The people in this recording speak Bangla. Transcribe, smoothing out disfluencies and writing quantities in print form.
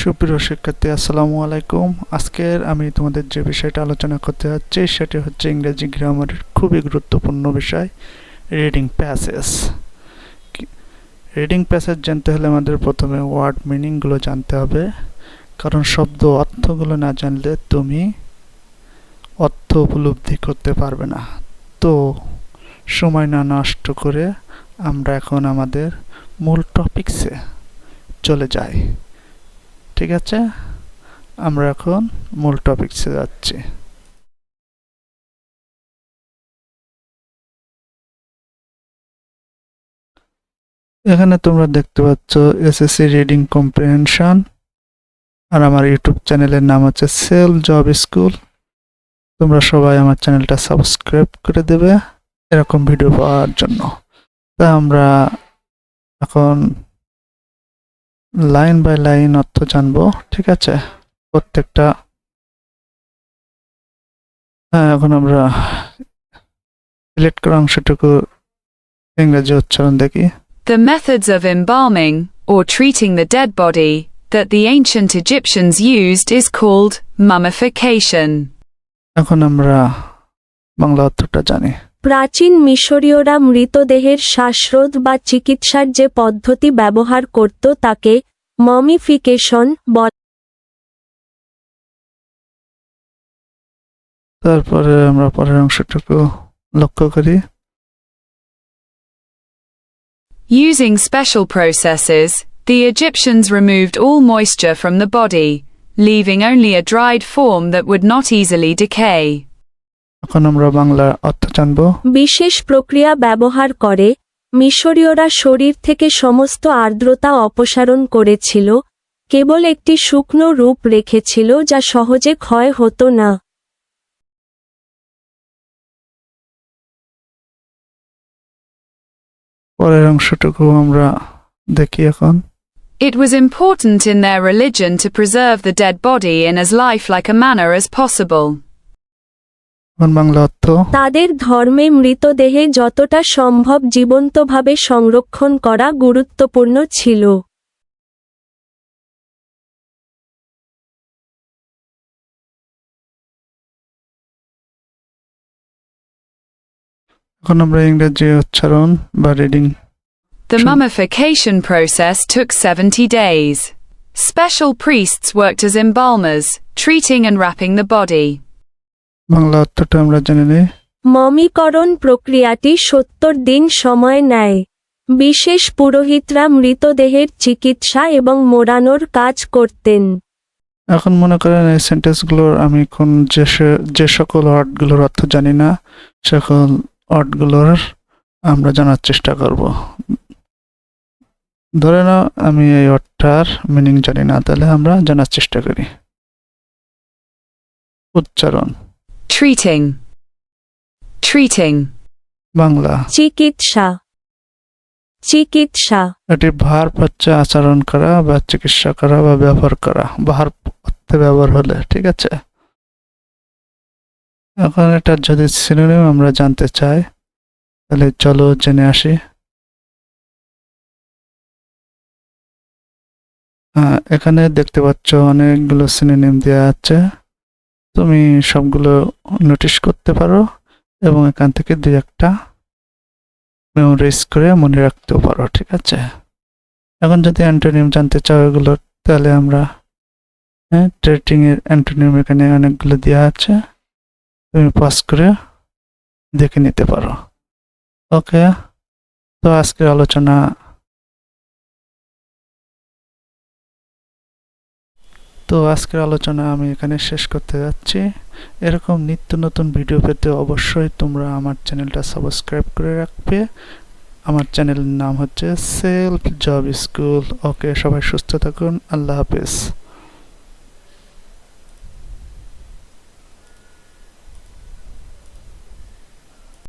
সুপ্রিয় শিক্ষার্থী আসসালামু আলাইকুম। আজকের আমি তোমাদের যে বিষয়টা আলোচনা করতে যাচ্ছি সেটি হচ্ছে ইংরেজি গ্রামারের খুবই গুরুত্বপূর্ণ বিষয় রিডিং প্যাসেজ। রিডিং প্যাসেজ জানতে হলে আমাদের প্রথমে ওয়ার্ড মিনিংগুলো জানতে হবে, কারণ শব্দ অর্থগুলো না জানলে তুমি অর্থ উপলব্ধি করতে পারবে না। তো সময় না নষ্ট করে আমরা এখন আমাদের মূল টপিকসে চলে যাই। ঠিক আছে, আমরা এখন মূল টপিকসে যাচ্ছি। এখানে তোমরা দেখতে পাচ্ছ এসএসসি রিডিং কম্প্রিহেনশন, আর আমার ইউটিউব চ্যানেলের নাম হচ্ছে সেলফ জব স্কুল। তোমরা সবাই আমার চ্যানেলটা সাবস্ক্রাইব করে দেবে এরকম ভিডিও পাওয়ার জন্য। তা আমরা এখন লাইন বাই লাইন অর্থ জানবো। ঠিক আছে, প্রত্যেকটা এখন আমরা সিলেক্ট করা অংশটুকু ইংরেজি উচ্চারণ দেখি। The methods of embalming, or treating the dead body, that the ancient Egyptians used is called mummification. এখন আমরা বাংলা অর্থটা জানি। প্রাচীন মিশরীয়রা মৃতদেহের শ্বাসরোধ বা চিকিৎসার যে পদ্ধতি ব্যবহার করত তাকে মমিফিকেশন বলে। তারপরে আমরা পরের অংশটুকু লক্ষ্য করি। Using special processes, the Egyptians removed all moisture from the body, leaving only a dried form that would not easily decay. এখন আমরা বাংলা অর্থ জানব। বিশেষ প্রক্রিয়া ব্যবহার করে মিশরীয়রা শরীর থেকে সমস্ত আর্দ্রতা অপসারণ করেছিল, কেবল একটি শুকনো রূপ রেখেছিল যা সহজে ক্ষয় হতো না। পরের অংশটুকু আমরা দেখি এখন। It was important in their religion to preserve the dead body in as lifelike a manner as possible. এখন বাংলা অর্থ। তাদের ধর্মে মৃতদেহে যতটা সম্ভব জীবন্তভাবে সংরক্ষণ করা গুরুত্বপূর্ণ ছিল। এখন আমরা ইংরেজি উচ্চারণ বা reading. The mummification process took 70 days. Special priests worked as embalmers, treating and wrapping the body. Bangla অর্থটা আমরা জেনে নিই। মমিকরণ প্রক্রিয়াটি 70 দিন সময় নেয়। বিশেষ পুরোহিতরা মৃতদেহের চিকিৎসা এবং মোড়ানোর কাজ করতেন। এখন মনে করেন এই সেন্টেন্সগুলোর আমি কোন যে সকল ওয়ার্ডগুলোর অর্থ জানি না, সকল ওয়ার্ডগুলোর আমরা জানার চেষ্টা করব। ধরে নাও আমি এই ওয়ার্ডটার মিনিং জানি না, তাহলে আমরা জানার চেষ্টা করি। উচ্চারণ। Treating. Treating. বাংলা। চিকিৎসা। চিকিৎসা। এটি ভার্ব হচ্ছে আচরণ করা বা চিকিৎসা করা বা ব্যবহার করা, ভার্ব অর্থে ব্যবহার হলে। ঠিক আছে, এখন এটা যদি সিনোনিম আমরা জানতে চাই তাহলে চলো জেনে আসি। এখানে দেখতে পাচ্ছ অনেকগুলো সিনোনিম দেওয়া আছে, তুমি সবগুলো নোটিশ করতে পারো এবং এখান থেকে দুই একটা মেমোরাইজ করে মনে রাখতেও পারো। ঠিক আছে, এখন যদি অ্যান্টোনিম জানতে চাও এগুলো, তাহলে আমরা ট্রেটিং এর অ্যান্টোনিম এখানে অনেকগুলো দেওয়া আছে, তুমি পজ করে দেখে নিতে পারো। ওকে, তো আজকের আলোচনা আমি এখানে শেষ করতে যাচ্ছি। এরকম নিত্য নতুন ভিডিও পেতে অবশ্যই তোমরা আমার চ্যানেলটা সাবস্ক্রাইব করে রাখবে। আমার চ্যানেলের নাম হচ্ছে সেলফ জব স্কুল। ওকে, সবাই সুস্থ থাকুন। আল্লাহ হাফেজ।